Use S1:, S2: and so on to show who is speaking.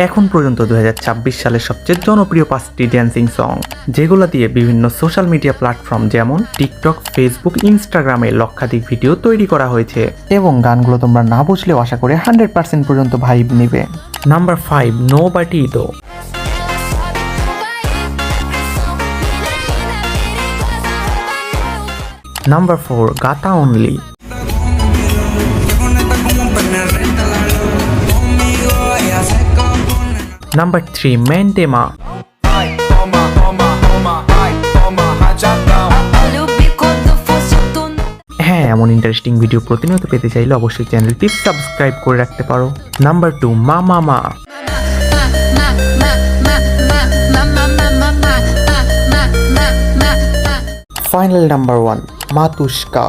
S1: এখন পর্যন্ত 2026 সালের সবচেয়ে জনপ্রিয় 5টি ড্যান্সিং সং, যেগুলো দিয়ে বিভিন্ন সোশ্যাল মিডিয়া প্ল্যাটফর্ম যেমন টিকটক, ফেসবুক, ইনস্টাগ্রামে লক্ষাধিক ভিডিও তৈরি করা হয়েছে এবং গানগুলো তোমরা না বুঝলেও আশা করে 100% পর্যন্ত ভাইব নিবে। নাম্বার 5, নোবডি দো। নাম্বার 4, গাতা অনলি। নাম্বার 3, মেন্টেমা। হ্যাঁ, এমন ইন্টারেস্টিং ভিডিও প্রতিনিয়ত পেতে চাইলে অবশ্যই চ্যানেলটি সাবস্ক্রাইব করে রাখতে পারো। নাম্বার 2, মামা। Final number 1, মাতুস্কা।